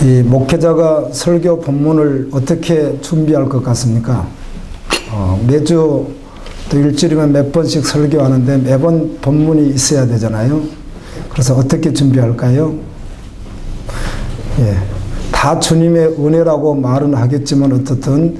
이 목회자가 설교 본문을 어떻게 준비할 것 같습니까? 매주 또 일주일이면 몇 번씩 설교하는데 매번 본문이 있어야 되잖아요. 그래서 어떻게 준비할까요? 예, 다 주님의 은혜라고 말은 하겠지만 어떻든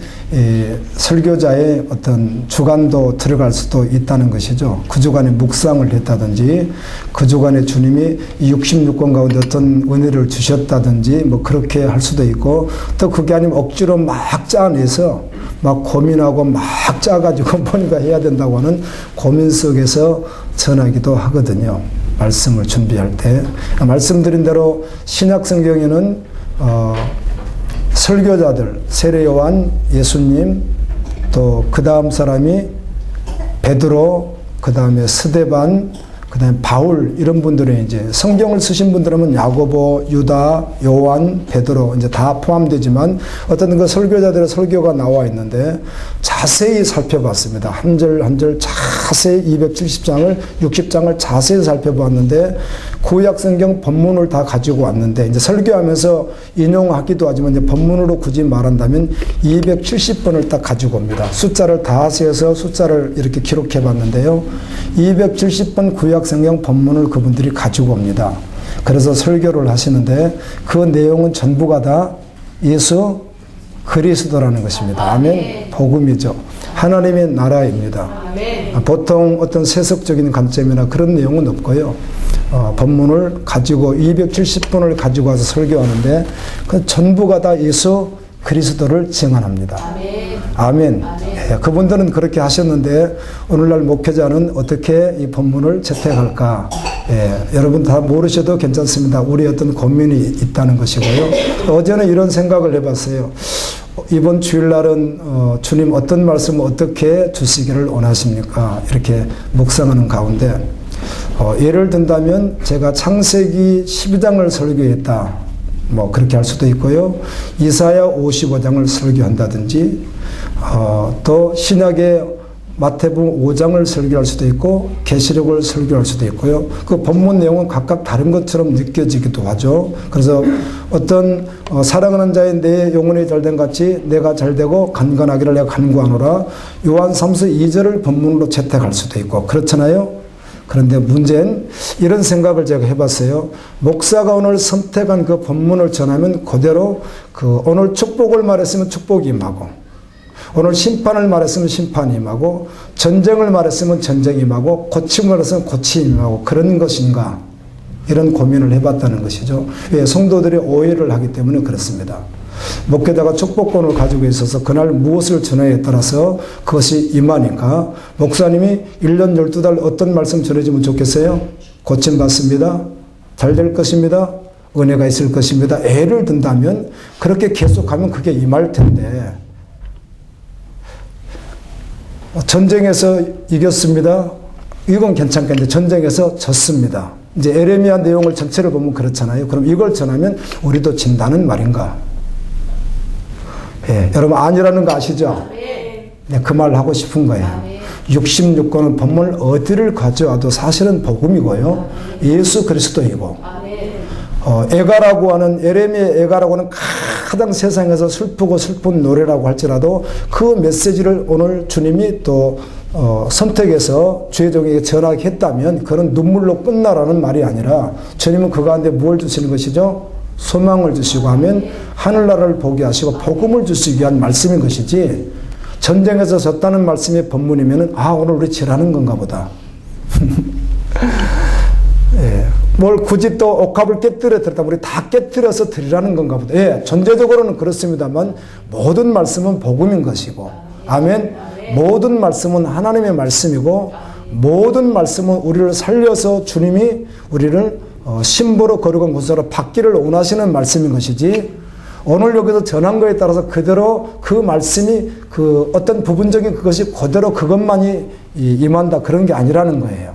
설교자의 어떤 주관도 들어갈 수도 있다는 것이죠. 그 주간에 묵상을 했다든지 그 주간에 주님이 66권 가운데 어떤 은혜를 주셨다든지 뭐 그렇게 할 수도 있고, 또 그게 아니면 억지로 막 짜내서 막 고민하고 막 짜가지고 뭔가 해야 된다고 하는 고민 속에서 전하기도 하거든요. 말씀을 준비할 때. 말씀드린 대로 신약 성경에는 설교자들, 세례 요한, 예수님, 또 그 다음 사람이 베드로, 그 다음에 스데반, 그 다음에 바울, 이런 분들의 이제 성경을 쓰신 분들은 야고보, 유다, 요한, 베드로 이제 다 포함되지만 어떤 그 설교자들의 설교가 나와 있는데 자세히 살펴봤습니다. 한 절 한 절 자세히 270장을 60장을 자세히 살펴봤는데 구약 성경 본문을 다 가지고 왔는데 이제 설교하면서 인용하기도 하지만 이제 본문으로 굳이 말한다면 270번을 딱 가지고 옵니다. 숫자를 다 세서 숫자를 이렇게 기록해 봤는데요. 270번 구약 성경 본문을 그분들이 가지고 옵니다. 그래서 설교를 하시는데 그 내용은 전부가 다 예수 그리스도라는 것입니다. 아멘. 복음이죠. 하나님의 나라입니다. 보통 어떤 세속적인 관점이나 그런 내용은 없고요. 본문을 가지고 270번을 가지고 와서 설교하는데 그 전부가 다 예수 그리스도를 증언합니다. 아멘. 예, 그분들은 그렇게 하셨는데 오늘날 목회자는 어떻게 이 본문을 채택할까? 예, 여러분 다 모르셔도 괜찮습니다. 우리 어떤 고민이 있다는 것이고요. 어제는 이런 생각을 해봤어요. 이번 주일날은 주님 어떤 말씀을 어떻게 주시기를 원하십니까? 이렇게 묵상하는 가운데 예를 든다면 제가 창세기 12장을 설교했다. 뭐 그렇게 할 수도 있고요. 이사야 55장을 설교한다든지 또 신약의 마태복음 5장을 설교할 수도 있고 계시록을 설교할 수도 있고요. 그 본문 내용은 각각 다른 것처럼 느껴지기도 하죠. 그래서 어떤 사랑하는 자의 내 영혼이 잘된 같이 내가 잘되고 간간하기를 내가 간구하노라, 요한 3서 2절을 본문으로 채택할 수도 있고 그렇잖아요. 그런데 문제는 이런 생각을 제가 해봤어요. 목사가 오늘 선택한 그 본문을 전하면 그대로 그 오늘 축복을 말했으면 축복이 임하고, 오늘 심판을 말했으면 심판이 임하고, 전쟁을 말했으면 전쟁이 임하고, 고침을 말했으면 고침이 임하고, 그런 것인가? 이런 고민을 해봤다는 것이죠. 예, 성도들이 오해를 하기 때문에 그렇습니다. 목회자가 축복권을 가지고 있어서 그날 무엇을 전하에 따라서 그것이 임하니까 목사님이 1년 12달 어떤 말씀 전해주면 좋겠어요? 고침받습니다. 잘 될 것입니다. 은혜가 있을 것입니다. 애를 든다면 그렇게 계속하면 그게 임할 텐데, 전쟁에서 이겼습니다. 이건 괜찮겠는데 전쟁에서 졌습니다. 이제 에레미야 내용을 전체를 보면 그렇잖아요. 그럼 이걸 전하면 우리도 진다는 말인가? 예, 여러분 아니라는 거 아시죠? 네, 그 말 하고 싶은 거예요. 66권은 본문을 어디를 가져와도 사실은 복음이고요. 예수 그리스도이고, 애가라고 하는, 에레미야의 애가라고 하는 가장 세상에서 슬프고 슬픈 노래라고 할지라도 그 메시지를 오늘 주님이 또 선택해서 주의 종에게 전하겠다면 그런 눈물로 끝나라는 말이 아니라 주님은 그 가운데 뭘 주시는 것이죠? 소망을 주시고 하면 하늘나라를 보게 하시고 복음을 주시기 위한 말씀인 것이지, 전쟁에서 졌다는 말씀이 본문이면은 오늘 우리 지라는 건가 보다. 예, 뭘 굳이 또 옥합을 깨뜨려 드렸다, 우리 다 깨뜨려서 드리라는 건가 보다. 예, 전제적으로는 그렇습니다만 모든 말씀은 복음인 것이고, 아멘. 모든 말씀은 하나님의 말씀이고, 모든 말씀은 우리를 살려서 주님이 우리를 신부로 거룩한 곳으로 받기를 원하시는 말씀인 것이지, 오늘 여기서 전한 거에 따라서 그대로 그 말씀이 그 어떤 부분적인 그것이 그대로 그것만이 임한다, 그런 게 아니라는 거예요.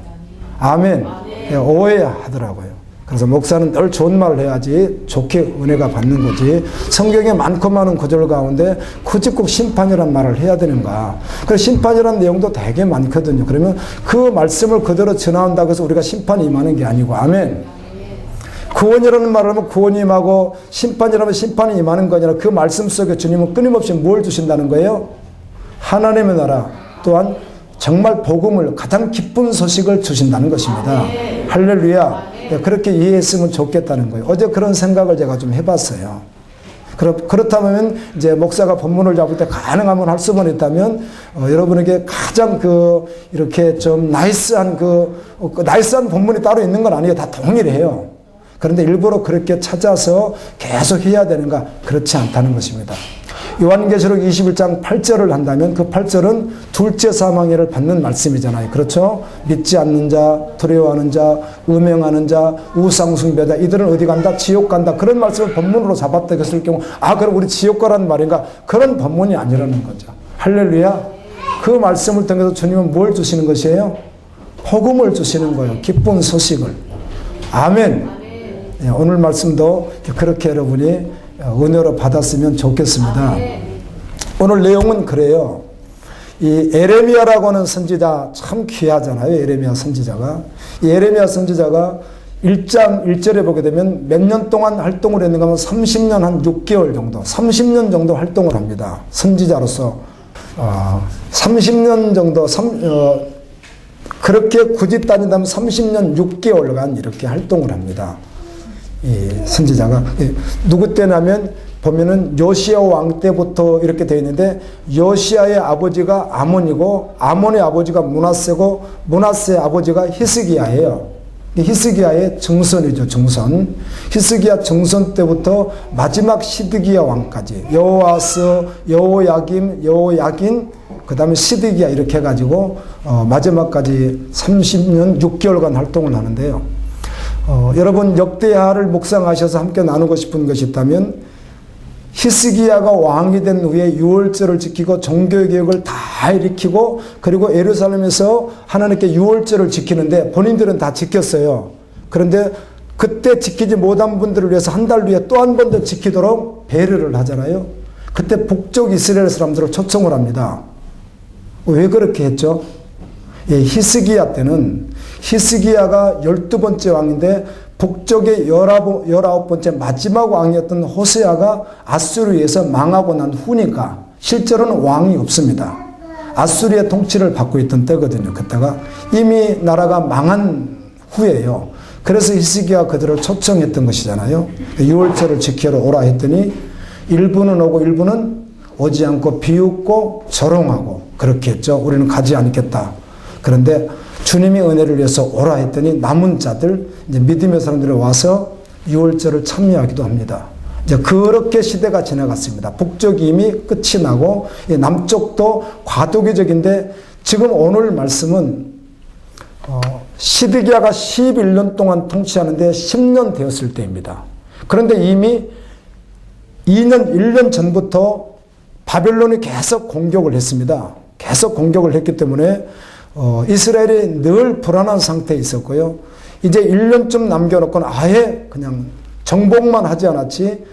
아멘. 네, 오해하더라고요. 그래서 목사는 늘 좋은 말을 해야지 좋게 은혜가 받는 거지, 성경에 많고 많은 구절 가운데 굳이 꼭 심판이란 말을 해야 되는가? 그래서 심판이라는 내용도 되게 많거든요. 그러면 그 말씀을 그대로 전한다고 해서 우리가 심판이 임하는 게 아니고, 아멘. 구원이라는 말을 하면 구원이 임하고 심판이라면 심판이 임하는 거 아니라 그 말씀 속에 주님은 끊임없이 뭘 주신다는 거예요? 하나님의 나라 또한 정말 복음을 가장 기쁜 소식을 주신다는 것입니다. 할렐루야. 그렇게 이해했으면 좋겠다는 거예요. 어제 그런 생각을 제가 좀 해봤어요. 그렇다면 이제 목사가 본문을 잡을 때 가능하면 할 수만 있다면 여러분에게 가장 이렇게 좀 나이스한 나이스한 본문이 따로 있는 건 아니에요. 다 동일해요. 그런데 일부러 그렇게 찾아서 계속 해야 되는가? 그렇지 않다는 것입니다. 요한계시록 21장 8절을 한다면 그 8절은 둘째 사망해를 받는 말씀이잖아요. 그렇죠? 믿지 않는 자, 두려워하는 자, 음행하는 자, 우상숭배자 이들은 어디 간다? 지옥 간다. 그런 말씀을 본문으로 잡았다 했을 경우 그럼 우리 지옥 가라는 말인가? 그런 본문이 아니라는 거죠. 할렐루야. 그 말씀을 통해서 주님은 뭘 주시는 것이에요? 복음을 주시는 거예요. 기쁜 소식을. 아멘. 오늘 말씀도 그렇게 여러분이 은혜로 받았으면 좋겠습니다. 오늘 내용은 그래요. 이 에레미야라고 하는 선지자 참 귀하잖아요. 에레미야 선지자가. 이 에레미야 선지자가 1장 1절에 보게 되면 몇 년 동안 활동을 했는가 하면 30년 한 6개월 정도, 30년 정도 활동을 합니다. 선지자로서. 30년 정도, 그렇게 굳이 따진다면 30년 6개월간 이렇게 활동을 합니다. 이 선지자가 누구 때냐면 보면은 요시야 왕 때부터 이렇게 되어 있는데 요시야의 아버지가 아몬이고 아몬의 아버지가 므낫세고 므낫세의 아버지가 히스기야예요. 히스기야의 정선이죠. 정선. 히스기야 정선 때부터 마지막 시드기야 왕까지 여호아스, 여호야김, 여호야긴 그 다음에 시드기야 이렇게 해가지고 마지막까지 30년 6개월간 활동을 하는데요. 여러분 역대하를 묵상하셔서 함께 나누고 싶은 것이 있다면 히스기야가 왕이 된 후에 유월절을 지키고 종교개혁을 다 일으키고 그리고 예루살렘에서 하나님께 유월절을 지키는데 본인들은 다 지켰어요. 그런데 그때 지키지 못한 분들을 위해서 한 달 뒤에 또 한 번 더 지키도록 배려를 하잖아요. 그때 북쪽 이스라엘 사람들을 초청을 합니다. 왜 그렇게 했죠? 히스기야 때는 히스기야가 12번째 왕인데 북쪽의 19번째 마지막 왕이었던 호세아가 아수르에서 망하고 난 후니까 실제로는 왕이 없습니다. 아수르의 통치를 받고 있던 때거든요. 그때가 이미 나라가 망한 후예요. 그래서 히스기야가 그들을 초청했던 것이잖아요. 유월절을 지키러 오라 했더니 일부는 오고 일부는 오지 않고 비웃고 조롱하고 그렇게 했죠. 우리는 가지 않겠다. 그런데 주님의 은혜를 위해서 오라 했더니 남은 자들, 이제 믿음의 사람들이 와서 유월절을 참여하기도 합니다. 이제 그렇게 시대가 지나갔습니다. 북쪽이 이미 끝이 나고 남쪽도 과도기적인데 지금 오늘 말씀은 시드기야가 11년 동안 통치하는데 10년 되었을 때입니다. 그런데 이미 1년 전부터 바벨론이 계속 공격을 했습니다. 계속 공격을 했기 때문에 이스라엘이 늘 불안한 상태에 있었고요. 이제 1년쯤 남겨놓고는 아예 그냥 정복만 하지 않았지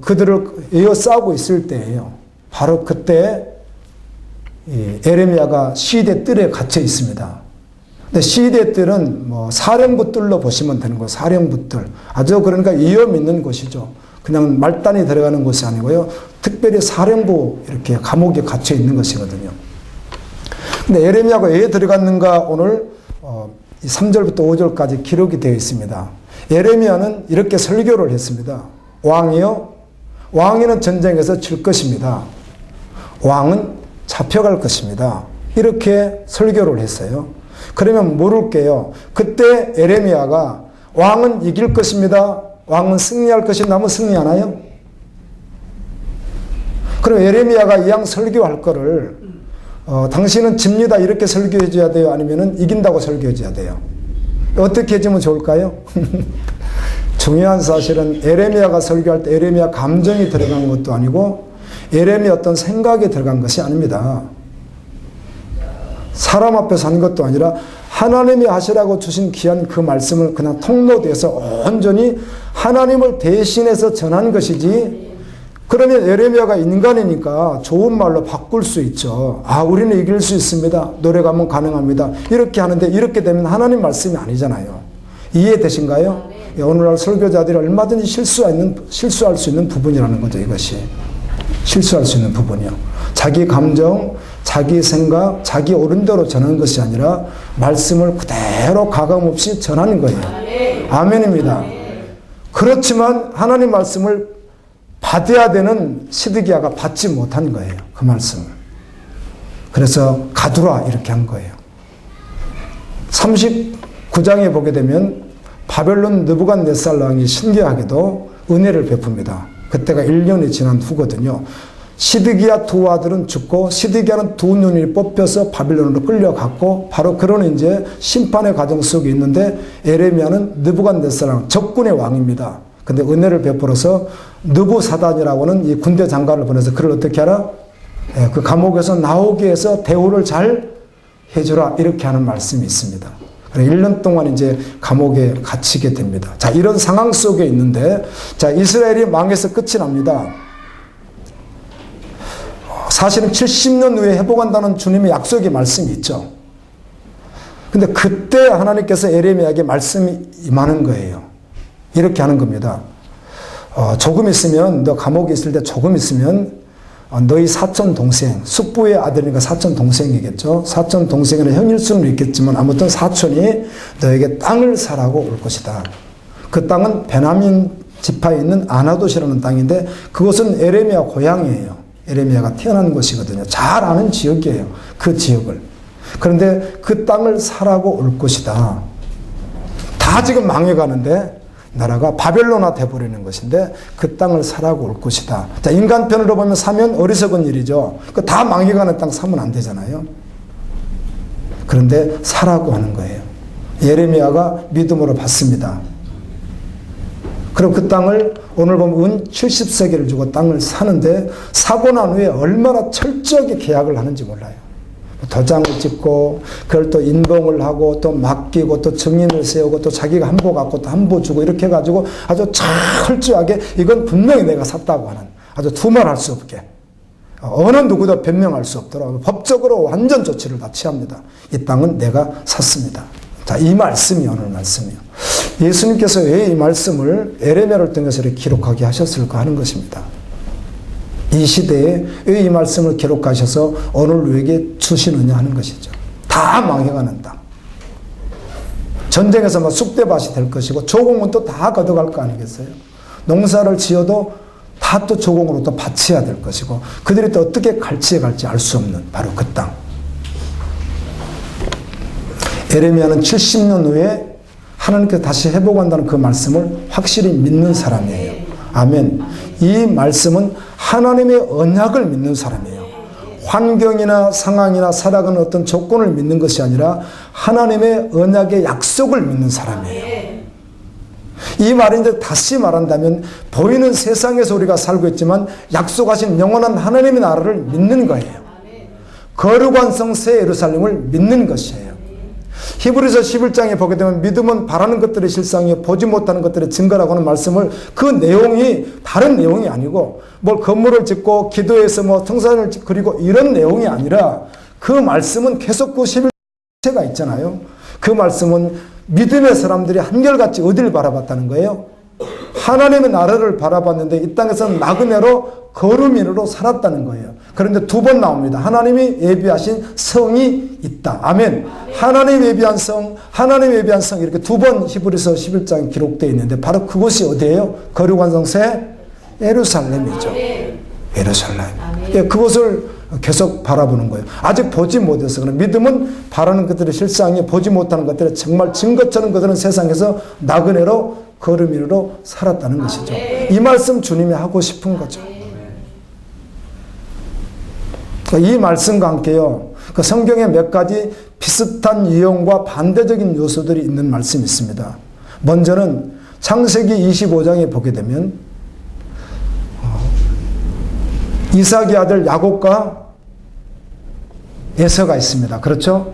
그들을 에워싸고 있을 때예요. 바로 그때 에레미야가 시대 뜰에 갇혀 있습니다. 근데 시대 뜰은 사령부 뜰로 보시면 되는 거예요. 사령부 뜰. 아주 그러니까 위험 있는 곳이죠. 그냥 말단이 들어가는 곳이 아니고요. 특별히 사령부 이렇게 감옥에 갇혀 있는 것이거든요. 근데 에레미야가 왜 들어갔는가 오늘 3절부터 5절까지 기록이 되어 있습니다. 에레미야는 이렇게 설교를 했습니다. 왕이요? 왕위는 전쟁에서 질 것입니다. 왕은 잡혀갈 것입니다. 이렇게 설교를 했어요. 그러면 물을게요. 그때 에레미야가 왕은 이길 것입니다. 왕은 승리할 것이라면 승리하나요? 그럼 에레미야가 이왕 설교할 거를 당신은 집니다 이렇게 설교해 줘야 돼요? 아니면 이긴다고 설교해 줘야 돼요? 어떻게 해주면 좋을까요? 중요한 사실은 에레미야가 설교할 때 에레미야 감정이 들어간 것도 아니고 에레미야 어떤 생각이 들어간 것이 아닙니다. 사람 앞에서 한 것도 아니라 하나님이 하시라고 주신 귀한 그 말씀을 그냥 통로돼서 온전히 하나님을 대신해서 전한 것이지. 그러면 에레미야가 인간이니까 좋은 말로 바꿀 수 있죠. 우리는 이길 수 있습니다. 노력하면 가능합니다. 이렇게 하는데 이렇게 되면 하나님 말씀이 아니잖아요. 이해되신가요? 오늘날 설교자들이 얼마든지 실수할 수 있는 부분이라는 거죠, 이것이. 실수할 수 있는 부분이요. 자기 감정, 자기 생각, 자기 옳은 대로 전하는 것이 아니라 말씀을 그대로 가감없이 전하는 거예요. 아멘입니다. 그렇지만 하나님 말씀을 받아야 되는 시드기야가 받지 못한 거예요. 그 말씀을. 그래서 가두라 이렇게 한 거예요. 39장에 보게 되면 바벨론 느부갓네살 왕이 신기하게도 은혜를 베풉니다. 그때가 1년이 지난 후거든요. 시드기야 두 아들은 죽고 시드기야는 두 눈이 뽑혀서 바빌론으로 끌려갔고 바로 그런 이제 심판의 과정 속에 있는데 에레미야는 느부갓네살 왕 적군의 왕입니다. 근데 은혜를 베풀어서 느부사단이라고 하는 이 군대 장관을 보내서 그를 어떻게 하라? 그 감옥에서 나오게 해서 대우를 잘 해주라 이렇게 하는 말씀이 있습니다. 1년 동안 이제 감옥에 갇히게 됩니다. 자, 이런 상황 속에 있는데, 자, 이스라엘이 망해서 끝이 납니다. 사실은 70년 후에 회복한다는 주님의 약속의 말씀이 있죠. 근데 그때 하나님께서 에레미야에게 말씀이 임하는 거예요. 이렇게 하는 겁니다. 조금 있으면, 너 감옥에 있을 때 조금 있으면 너희 사촌 동생, 숙부의 아들이니까 사촌 동생이겠죠. 사촌 동생은 형일 수는 있겠지만 아무튼 사촌이 너에게 땅을 사라고 올 것이다. 그 땅은 베냐민 지파에 있는 아나돗이라는 땅인데 그것은 에레미야 고향이에요. 에레미야가 태어난 곳이거든요. 잘 아는 지역이에요. 그 지역을. 그런데 그 땅을 사라고 올 것이다. 다 지금 망해가는데 나라가 바벨론화 돼버리는 것인데 그 땅을 사라고 올 것이다. 자, 인간편으로 보면 사면 어리석은 일이죠. 그 다 망해가는 땅 사면 안 되잖아요. 그런데 사라고 하는 거예요. 예레미야가 믿음으로 받습니다. 그럼 그 땅을 오늘 보면 은 70세계를 주고 땅을 사는데 사고 난 후에 얼마나 철저하게 계약을 하는지 몰라요. 도장을 찍고 그걸 또 인봉을 하고 또 맡기고 또 증인을 세우고 또 자기가 한보 갖고 또 한보 주고 이렇게 해가지고 아주 철저하게 이건 분명히 내가 샀다고 하는 아주 두말할 수 없게 어느 누구도 변명할 수 없도록 법적으로 완전 조치를 다 취합니다. 이 땅은 내가 샀습니다. 자, 이 말씀이 오늘 말씀이요. 예수님께서 왜 이 말씀을 에레미야를 통해서 이렇게 기록하게 하셨을까 하는 것입니다. 이 시대에 왜 이 말씀을 기록하셔서 오늘 우리에게 주시느냐 하는 것이죠. 다 망해가는 땅. 전쟁에서 막 쑥대밭이 될 것이고 조공은 또 다 걷어갈 거 아니겠어요? 농사를 지어도 다 또 조공으로 또 바쳐야 될 것이고 그들이 또 어떻게 갈지에 갈지 알 수 없는 바로 그 땅. 에레미야는 70년 후에 하나님께서 다시 회복한다는 그 말씀을 확실히 믿는 사람이에요. 아멘. 이 말씀은 하나님의 언약을 믿는 사람이에요. 환경이나 상황이나 살아가는 어떤 조건을 믿는 것이 아니라 하나님의 언약의 약속을 믿는 사람이에요. 이 말은 이제 다시 말한다면 보이는 세상에서 우리가 살고 있지만 약속하신 영원한 하나님의 나라를 믿는 거예요. 거룩한 성 새 예루살렘을 믿는 것이에요. 히브리서 11장에 보게 되면 믿음은 바라는 것들의 실상이요 보지 못하는 것들의 증거라고 하는 말씀을 그 내용이 다른 내용이 아니고 뭘 건물을 짓고 기도해서 뭐 청산을 그리고 이런 내용이 아니라 그 말씀은 계속 그 11장가 있잖아요. 그 말씀은 믿음의 사람들이 한결같이 어디를 바라봤다는 거예요? 하나님의 나라를 바라봤는데 이 땅에서는 나그네로 거루민으로 살았다는 거예요. 그런데 두 번 나옵니다. 하나님이 예비하신 성이 있다. 아멘. 하나님 예비한 성, 하나님 예비한 성 이렇게 두 번 히브리서 11장에 기록되어 있는데 바로 그곳이 어디예요? 거룩한 성 새 예루살렘이죠. 예루살렘. 예, 그것을 계속 바라보는 거예요. 아직 보지 못해서 그런 믿음은 바라는 것들의 실상이 보지 못하는 것들의 정말 증거처럼 그들은 세상에서 나그네로 거루민으로 살았다는 것이죠. 이 말씀 주님이 하고 싶은 거죠. 이 말씀과 함께요. 그 성경에 몇 가지 비슷한 유형과 반대적인 요소들이 있는 말씀이 있습니다. 먼저는 창세기 25장에 보게 되면 이삭의 아들 야곱과 에서가 있습니다. 그렇죠?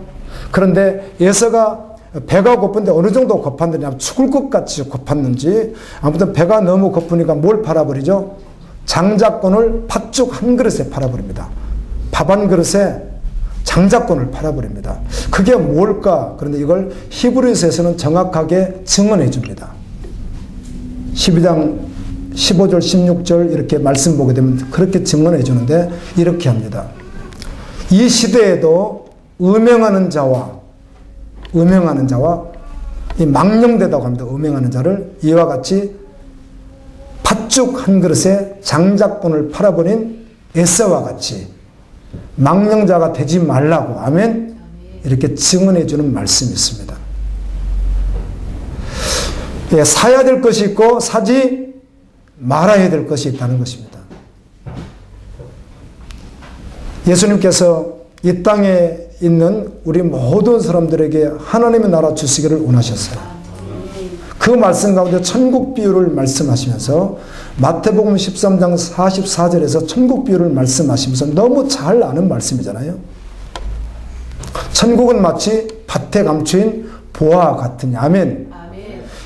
그런데 에서가 배가 고픈데 어느 정도 고팠느냐 죽을 것 같이 고팠는지 아무튼 배가 너무 고프니까 뭘 팔아버리죠? 장자권을 팥죽 한 그릇에 팔아버립니다. 밥 한 그릇에 장자권을 팔아버립니다. 그게 뭘까? 그런데 이걸 히브리서에서는 정확하게 증언해 줍니다. 12장 15절 16절 이렇게 말씀 보게 되면 그렇게 증언해 주는데 이렇게 합니다. 이 시대에도 음행하는 자와 이 망령되다고 합니다. 음행하는 자를 이와 같이 팥죽 한 그릇에 장작분을 팔아버린 에사와 같이 망령자가 되지 말라고 아멘 이렇게 증언해 주는 말씀이 있습니다. 예, 사야 될 것이 있고 사지 말아야 될 것이 있다는 것입니다. 예수님께서 이 땅에 있는 우리 모든 사람들에게 하나님의 나라 주시기를 원하셨어요. 그 말씀 가운데 천국 비유를 말씀하시면서 마태복음 13장 44절에서 천국 비유를 말씀하시면서 너무 잘 아는 말씀이잖아요. 천국은 마치 밭에 감추인 보화와 같으니 아멘.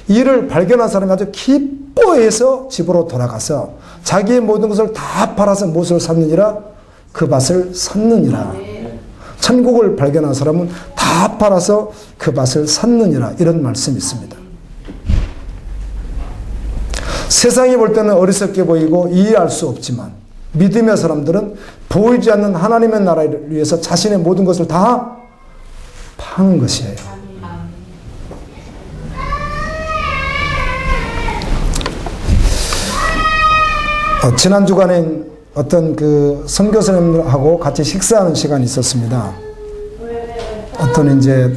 이를 발견한 사람이 아주 기뻐해서 집으로 돌아가서 자기의 모든 것을 다 팔아서 무엇을 샀느니라? 그 밭을 샀느니라. 천국을 발견한 사람은 다 팔아서 그 밭을 샀느니라. 이런 말씀이 있습니다. 세상이 볼 때는 어리석게 보이고 이해할 수 없지만 믿음의 사람들은 보이지 않는 하나님의 나라를 위해서 자신의 모든 것을 다 파는 것이에요. 지난 주간에 어떤 그 선교사님하고 같이 식사하는 시간이 있었습니다. 어떤 이제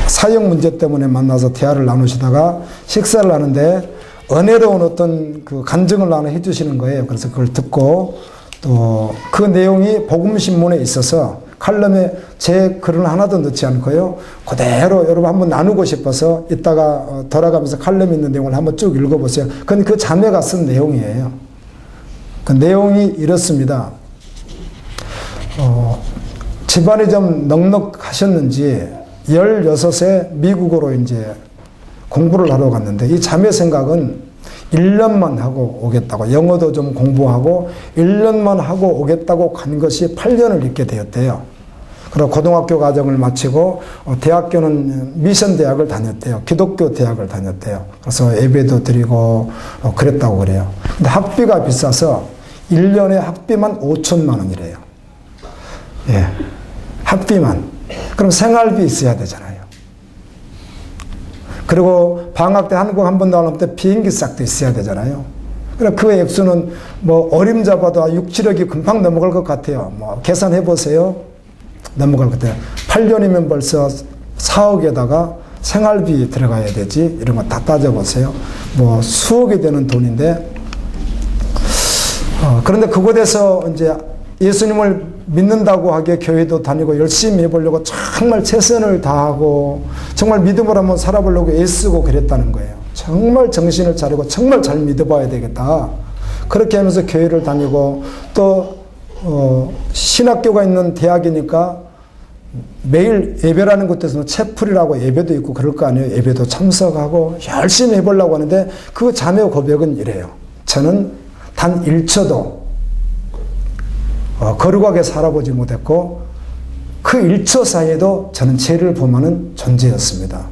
사역 문제 때문에 만나서 대화를 나누시다가 식사를 하는데 은혜로운 어떤 그 간증을 하나 해주시는 거예요. 그래서 그걸 듣고 또 그 내용이 복음신문에 있어서 칼럼에 제 글은 하나도 넣지 않고요. 그대로 여러분 한번 나누고 싶어서 이따가 돌아가면서 칼럼에 있는 내용을 한번 쭉 읽어보세요. 그건 그 자매가 쓴 내용이에요. 그 내용이 이렇습니다. 집안이 좀 넉넉하셨는지 16세 미국으로 이제 공부를 하러 갔는데 이 자매 생각은 1년만 하고 오겠다고 영어도 좀 공부하고 1년만 하고 오겠다고 간 것이 8년을 있게 되었대요. 그리고 고등학교 과정을 마치고 대학교는 미션 대학을 다녔대요. 기독교 대학을 다녔대요. 그래서 예배도 드리고 그랬다고 그래요. 근데 학비가 비싸서 1년에 학비만 5천만 원이래요. 예. 학비만. 그럼 생활비 있어야 되잖아요. 그리고 방학 때 한국 한 번도 안 올 때 비행기 싹도 있어야 되잖아요. 그럼 그 액수는 뭐 어림잡아도 6, 7억이 금방 넘어갈 것 같아요. 뭐 계산해 보세요. 넘어갈 것 같아요. 8년이면 벌써 4억에다가 생활비 들어가야 되지. 이런 거 다 따져보세요. 뭐 수억이 되는 돈인데 그런데 그곳에서 이제 예수님을 믿는다고 하기에 교회도 다니고 열심히 해보려고 정말 최선을 다하고 정말 믿음으로 한번 살아보려고 애쓰고 그랬다는 거예요. 정말 정신을 차리고 정말 잘 믿어봐야 되겠다. 그렇게 하면서 교회를 다니고 또 신학교가 있는 대학이니까 매일 예배라는 곳에서는 채플이라고 예배도 있고 그럴 거 아니에요. 예배도 참석하고 열심히 해보려고 하는데 그 자매 고백은 이래요. 저는 단 1초도 거룩하게 살아보지 못했고 그 1초 사이에도 저는 죄를 범하는 존재였습니다.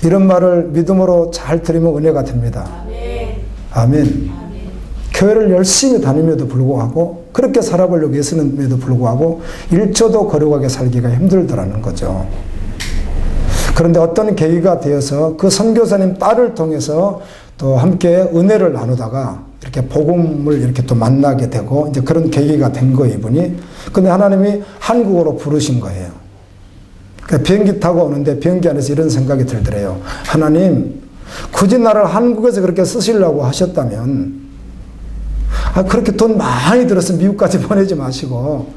이런 말을 믿음으로 잘 들으면 은혜가 됩니다. 아멘. 교회를 열심히 다니면도 불구하고 그렇게 살아보려고 애쓰는데도 불구하고 1초도 거룩하게 살기가 힘들더라는 거죠. 그런데 어떤 계기가 되어서 그 선교사님 딸을 통해서 또 함께 은혜를 나누다가 이렇게 복음을 이렇게 또 만나게 되고 이제 그런 계기가 된 거예요, 이분이. 근데 하나님이 한국으로 부르신 거예요. 그러니까 비행기 타고 오는데 비행기 안에서 이런 생각이 들더래요. 하나님, 굳이 나를 한국에서 그렇게 쓰시려고 하셨다면 그렇게 돈 많이 들어서 미국까지 보내지 마시고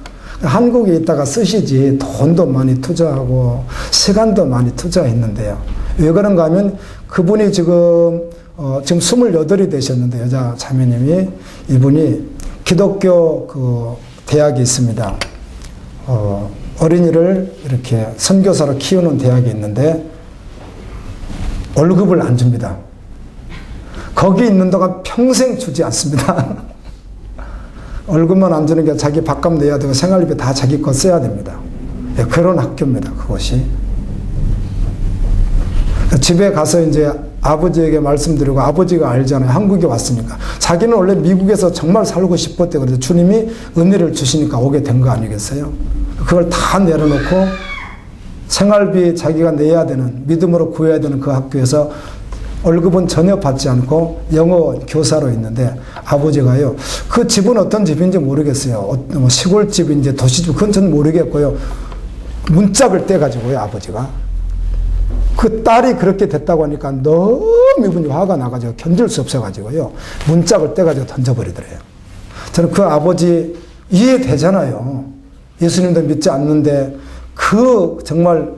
한국에 있다가 쓰시지. 돈도 많이 투자하고 시간도 많이 투자했는데요. 왜 그런가 하면 그분이 지금 28이 되셨는데 여자 자매님이 이분이 기독교 그 대학이 있습니다. 어린이를 이렇게 선교사로 키우는 대학이 있는데 월급을 안 줍니다. 거기 있는 동안 평생 주지 않습니다. 월급만 안 주는 게 자기 밥값 내야 되고 생활비 다 자기 거 써야 됩니다. 그런 학교입니다. 그것이. 집에 가서 이제 아버지에게 말씀드리고 아버지가 알잖아요. 한국에 왔으니까. 자기는 원래 미국에서 정말 살고 싶었대. 그래서 주님이 은혜를 주시니까 오게 된 거 아니겠어요? 그걸 다 내려놓고 생활비 자기가 내야 되는, 믿음으로 구해야 되는 그 학교에서 월급은 전혀 받지 않고 영어 교사로 있는데 아버지가요. 그 집은 어떤 집인지 모르겠어요. 시골집인지 도시집, 그건 전 모르겠고요. 문짝을 떼가지고요, 아버지가. 그 딸이 그렇게 됐다고 하니까 너무 이분이 화가 나가지고 견딜 수 없어가지고요. 문짝을 떼가지고 던져버리더래요. 저는 그 아버지 이해되잖아요. 예수님도 믿지 않는데 그 정말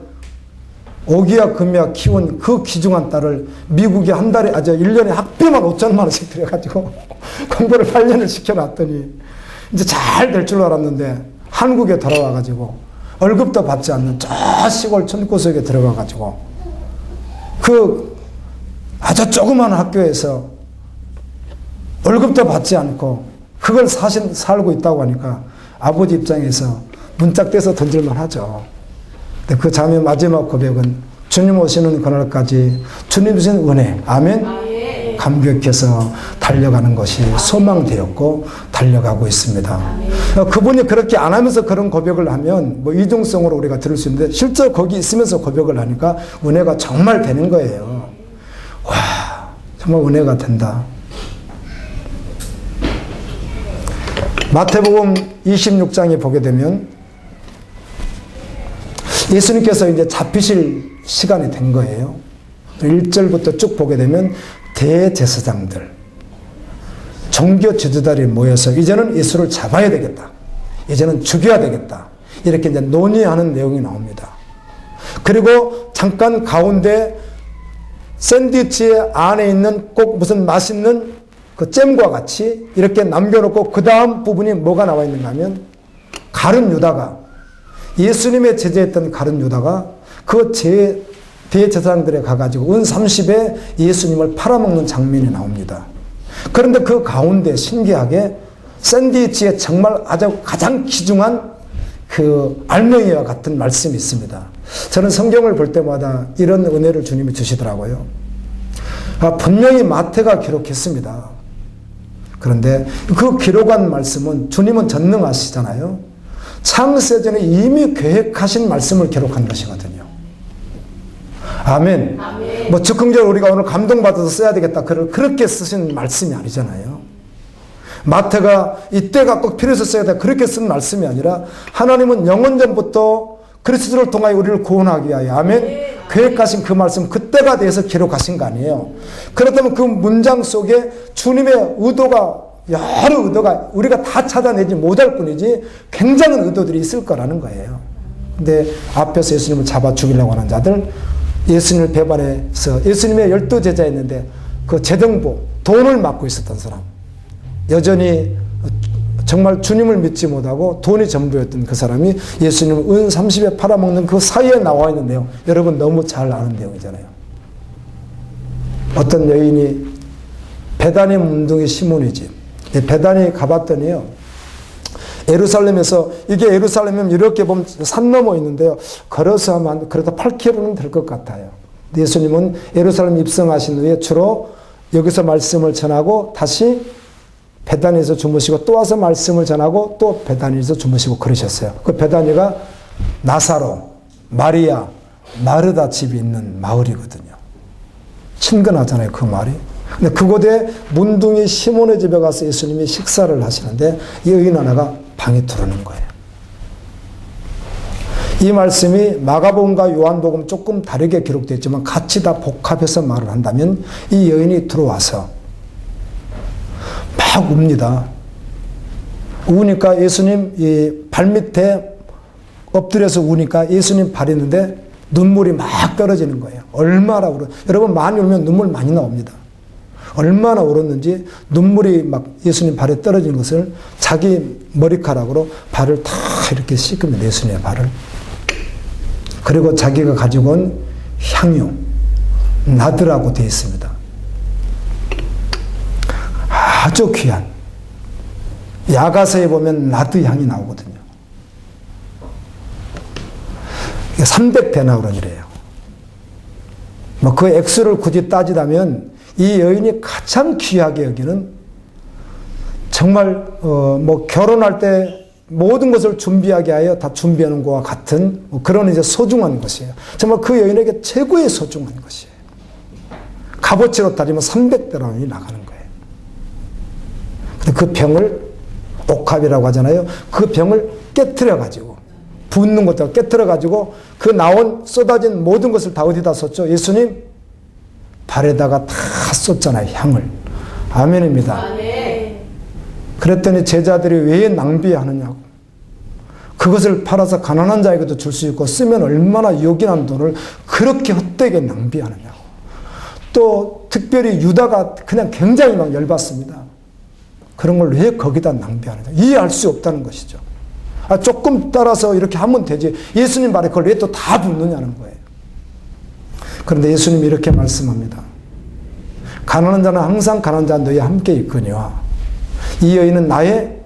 오기야 금이야 키운 그 귀중한 딸을 미국에 한 달에, 1년에 학비만 5천만 원씩 들여가지고 공부를 8년을 시켜놨더니 이제 잘 될 줄 알았는데 한국에 돌아와가지고 월급도 받지 않는 저 시골 촌구석에 들어가가지고 그 아주 조그만 학교에서 월급도 받지 않고 그걸 살고 있다고 하니까 아버지 입장에서 문짝 떼서 던질만 하죠. 근데 그 자매의 마지막 고백은 주님 오시는 그날까지 주님 주신 은혜, 아멘, 감격해서 달려가는 것이 소망되었고 달려가고 있습니다. 그분이 그렇게 안 하면서 그런 고백을 하면 뭐 이중성으로 우리가 들을 수 있는데 실제 거기 있으면서 고백을 하니까 은혜가 정말 되는 거예요. 와, 정말 은혜가 된다. 마태복음 26장에 보게 되면 예수님께서 이제 잡히실 시간이 된 거예요. 1절부터 쭉 보게 되면 대제사장들, 종교 지도자들이 모여서 이제는 예수를 잡아야 되겠다. 이제는 죽여야 되겠다. 이렇게 이제 논의하는 내용이 나옵니다. 그리고 잠깐 가운데 샌드위치 안에 있는 꼭 무슨 맛있는 그 잼과 같이 이렇게 남겨놓고 그 다음 부분이 뭐가 나와 있는가 하면 가룟 유다가, 예수님의 제자였던 가룟 유다가 그 대제사장들에 가가지고 은 30에 예수님을 팔아먹는 장면이 나옵니다. 그런데 그 가운데 신기하게 샌드위치에 정말 아주 가장 귀중한 그 알맹이와 같은 말씀이 있습니다. 저는 성경을 볼 때마다 이런 은혜를 주님이 주시더라고요. 분명히 마태가 기록했습니다. 그런데 그 기록한 말씀은 주님은 전능하시잖아요. 창세전에 이미 계획하신 말씀을 기록한 것이거든요. 아멘. 아멘. 뭐 즉흥적으로 우리가 오늘 감동받아서 써야 되겠다, 그렇게 쓰신 말씀이 아니잖아요. 마태가 이때가 꼭 필요해서 써야 돼, 그렇게 쓴 말씀이 아니라 하나님은 영원전부터 그리스도를 통하여 우리를 구원하기 위하여, 아멘, 계획하신 그 말씀, 그때가 돼서 기록하신 거 아니에요. 그렇다면 그 문장 속에 주님의 의도가, 여러 의도가 우리가 다 찾아내지 못할 뿐이지 굉장한 의도들이 있을 거라는 거예요. 근데 앞에서 예수님을 잡아 죽이려고 하는 자들, 예수님을 배반해서 예수님의 12제자였는데 그 재정부, 돈을 맡고 있었던 사람, 여전히 정말 주님을 믿지 못하고 돈이 전부였던 그 사람이 예수님을 은 30에 팔아먹는 그 사이에 나와 있는 내용, 여러분 너무 잘 아는 내용이잖아요. 어떤 여인이 베다니 문둥이 시몬의 집, 베다니 가봤더니요, 예루살렘에서, 이게 예루살렘이면 이렇게 보면 산 넘어 있는데요, 걸어서 하면 그래도 8km는 될 것 같아요. 예수님은 예루살렘 입성하신 후에 주로 여기서 말씀을 전하고 다시 베다니에서 주무시고 또 와서 말씀을 전하고 또 베다니에서 주무시고 그러셨어요. 그 베다니가 나사로, 마리아, 마르다 집이 있는 마을이거든요. 친근하잖아요, 그 말이. 근데 그곳에 문둥이 시몬의 집에 가서 예수님이 식사를 하시는데 이 여인 하나가 방에 들어오는 거예요. 이 말씀이 마가복음과 요한복음 조금 다르게 기록되어 있지만 같이 다 복합해서 말을 한다면 이 여인이 들어와서 막 웁니다. 우니까 예수님 이 발밑에 엎드려서 우니까 예수님 발이 있는데 눈물이 막 떨어지는 거예요. 얼마나 울어. 여러분 많이 울면 눈물 많이 나옵니다. 얼마나 울었는지 눈물이 막 예수님 발에 떨어지는 것을 자기 머리카락으로 발을 다 이렇게 씻으면 예수님의 발을. 그리고 자기가 가지고 온 향유, 나드라고 되어 있습니다. 아주 귀한. 야가서에 보면 나드 향이 나오거든요. 300데나리온이래요. 뭐 그 액수를 굳이 따지자면 이 여인이 가장 귀하게 여기는 정말 뭐 결혼할 때 모든 것을 준비하게 하여 다 준비하는 것과 같은 그런 이제 소중한 것이에요. 정말 그 여인에게 최고의 소중한 것이에요. 값어치로 따지면 300데나리온이 나가는 거예요. 근데 그 병을 옥합이라고 하잖아요. 그 병을 깨트려 가지고 붓는 것도 깨트려 가지고 그 나온 쏟아진 모든 것을 다 어디다 쏟죠? 예수님 발에다가 다 쏟잖아요. 향을. 아멘입니다. 아멘. 그랬더니 제자들이 왜 낭비하느냐고. 그것을 팔아서 가난한 자에게도 줄 수 있고 쓰면 얼마나 요긴한 돈을 그렇게 헛되게 낭비하느냐고. 또 특별히 유다가 그냥 굉장히 막 열받습니다. 그런 걸 왜 거기다 낭비하느냐. 이해할 수 없다는 것이죠. 조금 따라서 이렇게 하면 되지. 예수님 말에 그걸 왜 또 다 붓느냐는 거예요. 그런데 예수님이 이렇게 말씀합니다. 가난한 자는 항상 가난한 자 너희 함께 있거니와 이 여인은 나의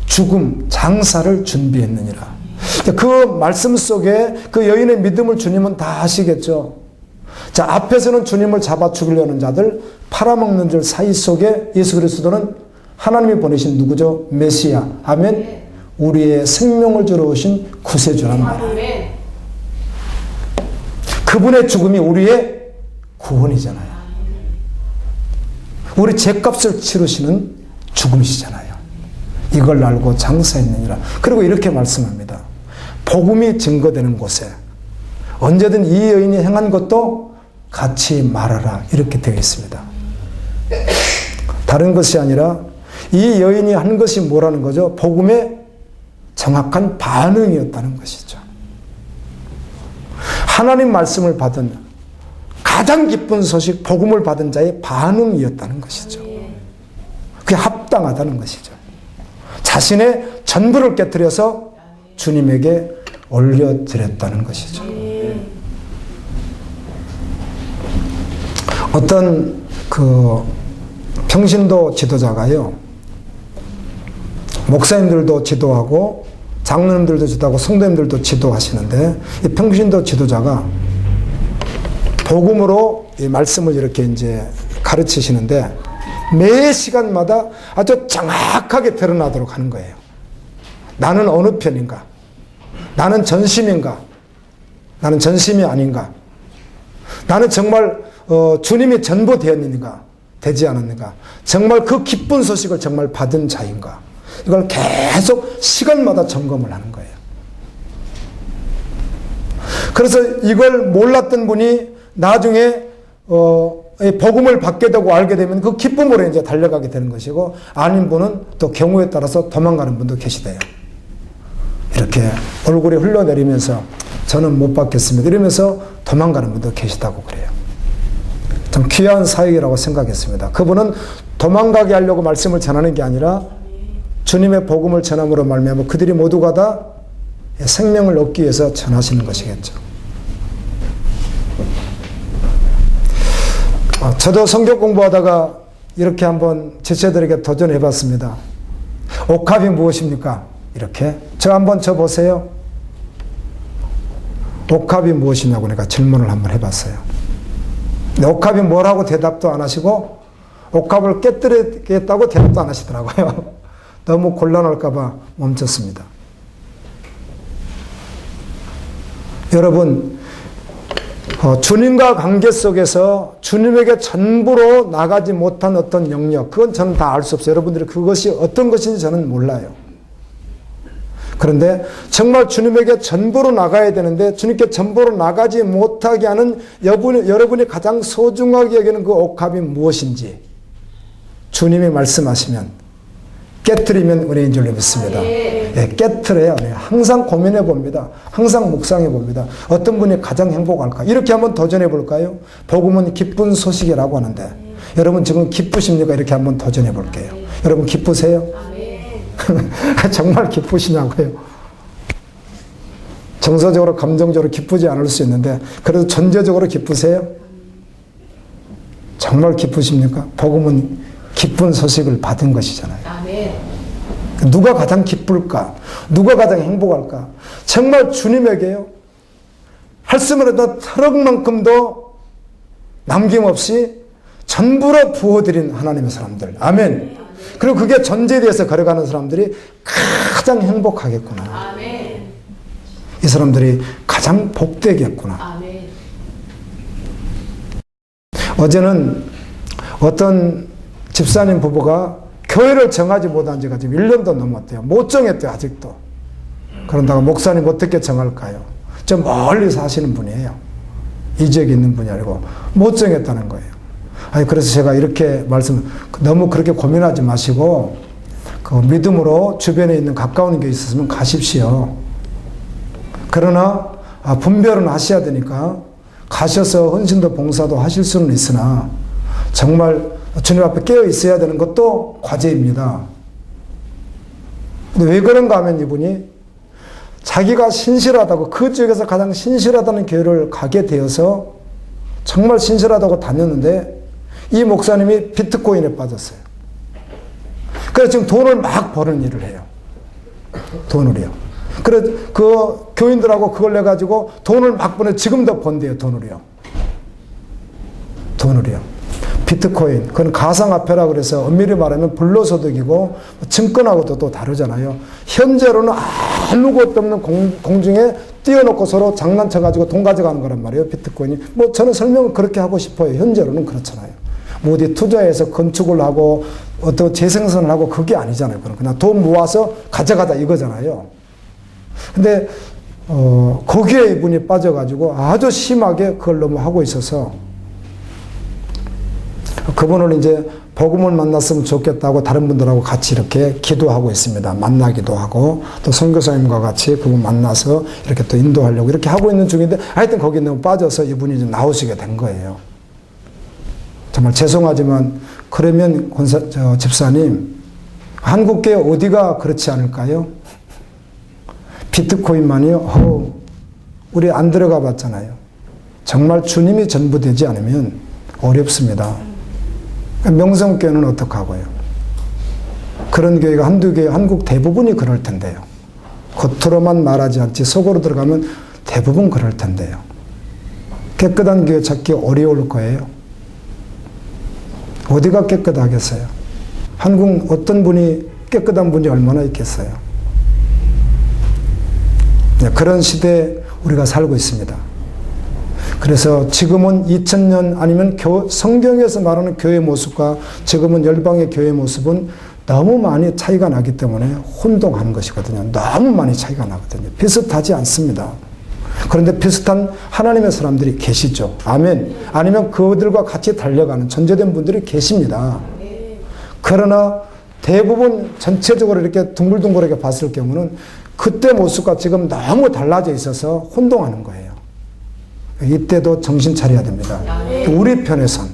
죽음, 장사를 준비했느니라. 그 말씀 속에 그 여인의 믿음을 주님은 다 아시겠죠. 자, 앞에서는 주님을 잡아 죽이려는 자들, 팔아먹는 줄 사이 속에 예수 그리스도는 하나님이 보내신 누구죠? 메시아. 아멘. 우리의 생명을 주러 오신 구세주란 말이에요. 그분의 죽음이 우리의 구원이잖아요. 우리 죄값을 치르시는 죽음이시잖아요. 이걸 알고 장사했느니라. 그리고 이렇게 말씀합니다. 복음이 증거되는 곳에 언제든 이 여인이 행한 것도 같이 말하라. 이렇게 되어 있습니다. 다른 것이 아니라 이 여인이 한 것이 뭐라는 거죠? 복음의 정확한 반응이었다는 것이죠. 하나님 말씀을 받은 가장 기쁜 소식, 복음을 받은 자의 반응이었다는 것이죠. 그게 합당하다는 것이죠. 자신의 전부를 깨뜨려서 주님에게 올려드렸다는 것이죠. 어떤 그 평신도 지도자가요, 목사님들도 지도하고 장로님들도 지도하고 성도님들도 지도하시는데 이 평신도 지도자가 복음으로 이 말씀을 이렇게 이제 가르치시는데 매 시간마다 아주 정확하게 드러나도록 하는 거예요. 나는 어느 편인가? 나는 전심인가? 나는 전심이 아닌가? 나는 정말 주님이 전부 되었는가? 되지 않았는가? 정말 그 기쁜 소식을 정말 받은 자인가? 이걸 계속 시간마다 점검을 하는 거예요. 그래서 이걸 몰랐던 분이 나중에 복음을 받게 되고 알게 되면 그 기쁨으로 이제 달려가게 되는 것이고, 아닌 분은 또 경우에 따라서 도망가는 분도 계시대요. 이렇게 얼굴이 흘러내리면서 저는 못 받겠습니다 이러면서 도망가는 분도 계시다고 그래요. 참 귀한 사역이라고 생각했습니다. 그분은 도망가게 하려고 말씀을 전하는 게 아니라 주님의 복음을 전함으로 말미암아 그들이 모두가 다 생명을 얻기 위해서 전하시는 것이겠죠. 저도 성경 공부하다가 이렇게 한번 제자들에게 도전해 봤습니다. 옥합이 무엇입니까? 이렇게 저 한번 저 보세요. 옥합이 무엇이냐고 내가 질문을 한번 해봤어요. 근데 옥합이 뭐라고 대답도 안 하시고 옥합을 깨뜨리겠다고 대답도 안 하시더라고요. 너무 곤란할까 봐 멈췄습니다. 여러분, 주님과 관계 속에서 주님에게 전부로 나가지 못한 어떤 영역, 그건 저는 다 알 수 없어요. 여러분들이 그것이 어떤 것인지 저는 몰라요. 그런데 정말 주님에게 전부로 나가야 되는데 주님께 전부로 나가지 못하게 하는 여러분이 가장 소중하게 여기는 그 옥합이 무엇인지 주님이 말씀하시면 깨트리면 은혜인 줄 믿습니다. 예, 깨트려야 해요. 항상 고민해 봅니다. 항상 묵상해 봅니다. 어떤 분이 가장 행복할까? 이렇게 한번 도전해 볼까요? 복음은 기쁜 소식이라고 하는데 여러분 지금 기쁘십니까? 이렇게 한번 도전해 볼게요. 여러분 기쁘세요? 정말 기쁘시냐고요? 정서적으로 감정적으로 기쁘지 않을 수 있는데 그래도 전제적으로 기쁘세요? 정말 기쁘십니까? 복음은 기쁜 소식을 받은 것이잖아요. 누가 가장 기쁠까? 누가 가장 행복할까? 정말 주님에게요. 할 수만 해도 트럭만큼도 남김없이 전부로 부어드린 하나님의 사람들. 아멘. 그리고 그게 전제돼서 걸어가는 사람들이 가장 행복하겠구나. 이 사람들이 가장 복되겠구나. 어제는 어떤 집사님 부부가 교회를 정하지 못한 지가 지금 1년도 넘었대요. 못 정했대요, 아직도. 그런다고 목사님 어떻게 정할까요? 저 멀리 사시는 분이에요. 이 지역에 있는 분이 아니고 못 정했다는 거예요. 아니, 그래서 제가 이렇게 너무 그렇게 고민하지 마시고 그 믿음으로 주변에 있는 가까운 게 있으면 가십시오. 그러나 분별은 하셔야 되니까 가셔서 헌신도 봉사도 하실 수는 있으나 정말 주님 앞에 깨어 있어야 되는 것도 과제입니다. 근데 왜 그런가 하면 이분이 자기가 신실하다고, 그 지역에서 가장 신실하다는 교회를 가게 되어서 정말 신실하다고 다녔는데 이 목사님이 비트코인에 빠졌어요. 그래서 지금 돈을 막 버는 일을 해요. 돈을요. 그래 그 교인들하고 그걸 내 가지고 돈을 막 버는, 지금도 번대요. 돈을요. 비트코인, 그건 가상화폐라 그래서 엄밀히 말하면 불로소득이고 증권하고도 또 다르잖아요. 현재로는 아무것도 없는 공중에 띄워놓고 서로 장난쳐가지고 돈 가져가는 거란 말이에요. 비트코인이. 뭐 저는 설명을 그렇게 하고 싶어요. 현재로는 그렇잖아요. 뭐 어디 투자해서 건축을 하고 어떤 재생산을 하고 그게 아니잖아요. 그냥 돈 모아서 가져가자 이거잖아요. 근데 거기에 이분이 빠져가지고 아주 심하게 그걸 너무 하고 있어서 그분을 이제 복음을 만났으면 좋겠다고 다른 분들하고 같이 이렇게 기도하고 있습니다. 만나기도 하고 또 선교사님과 같이 그분 만나서 이렇게 또 인도하려고 이렇게 하고 있는 중인데 하여튼 거기에 너무 빠져서 이분이 좀 나오시게 된 거예요. 정말 죄송하지만 그러면 집사님, 한국교회 어디가 그렇지 않을까요? 비트코인만이요? 우리 안 들어가 봤잖아요. 정말 주님이 전부 되지 않으면 어렵습니다. 명성교회는 어떡하고요? 그런 교회가 한두 교회, 한국 대부분이 그럴 텐데요. 겉으로만 말하지 않지 속으로 들어가면 대부분 그럴 텐데요. 깨끗한 교회 찾기 어려울 거예요. 어디가 깨끗하겠어요? 한국 어떤 분이 깨끗한 분이 얼마나 있겠어요? 네, 그런 시대에 우리가 살고 있습니다. 그래서 지금은 2000년 아니면 성경에서 말하는 교회 모습과 지금은 열방의 교회 모습은 너무 많이 차이가 나기 때문에 혼동하는 것이거든요. 너무 많이 차이가 나거든요. 비슷하지 않습니다. 그런데 비슷한 하나님의 사람들이 계시죠. 아멘. 아니면 그들과 같이 달려가는 전제된 분들이 계십니다. 그러나 대부분 전체적으로 이렇게 둥글둥글하게 봤을 경우는 그때 모습과 지금 너무 달라져 있어서 혼동하는 거예요. 이때도 정신 차려야 됩니다. 우리 편에선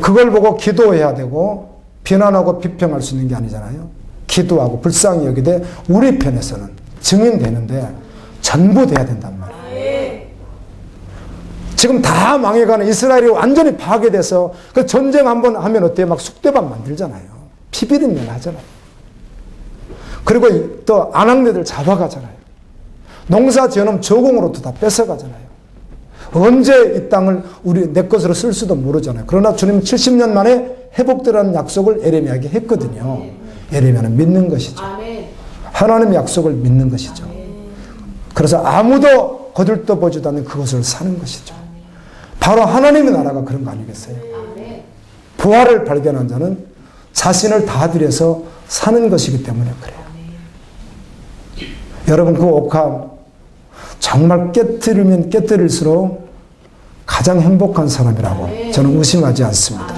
그걸 보고 기도해야 되고 비난하고 비평할 수 있는 게 아니잖아요. 기도하고 불쌍히 여기되 우리 편에서는 증인되는데 전부 돼야 된단 말이에요. 지금 다 망해가는 이스라엘이 완전히 파괴돼서 그 전쟁 한번 하면 어때요? 막 쑥대밭 만들잖아요. 피비린내 나잖아요. 그리고 또 아낙네들 잡아가잖아요. 농사 지어놓으면 저공으로도 다 뺏어가잖아요. 언제 이 땅을 내 것으로 쓸 수도 모르잖아요. 그러나 주님 70년 만에 회복되라는 약속을 에레미야에게 했거든요. 에레미야는 믿는 것이죠. 하나님 약속을 믿는 것이죠. 그래서 아무도 거들떠보지도 않는 그것을 사는 것이죠. 바로 하나님의 나라가 그런 거 아니겠어요? 부활을 발견한 자는 자신을 다 들여서 사는 것이기 때문에 그래요. 여러분 그 옥합 정말 깨뜨리면 깨뜨릴수록 가장 행복한 사람이라고 저는 의심하지 않습니다.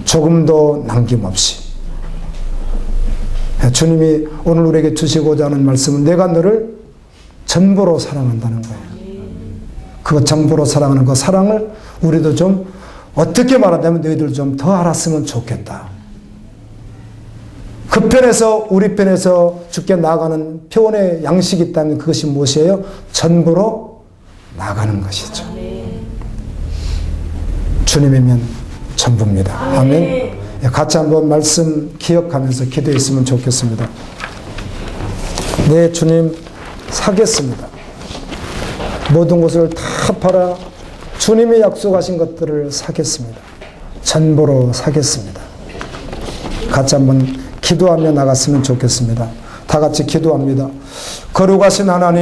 조금도 남김없이. 주님이 오늘 우리에게 주시고자 하는 말씀은 내가 너를 전부로 사랑한다는 거예요. 그 전부로 사랑하는 그 사랑을 우리도 좀 어떻게 말한다면 너희들 좀 더 알았으면 좋겠다. 그 편에서 우리 편에서 주께 나아가는 표현의 양식이 있다면 그것이 무엇이에요? 전부로 나가는 것이죠. 주님이면 전부입니다. 아멘. 같이 한번 말씀 기억하면서 기도했으면 좋겠습니다. 네, 주님 사겠습니다. 모든 것을 다 팔아 주님이 약속하신 것들을 사겠습니다. 전보로 사겠습니다. 같이 한번 기도하며 나갔으면 좋겠습니다. 다 같이 기도합니다. 거룩하신 하나님,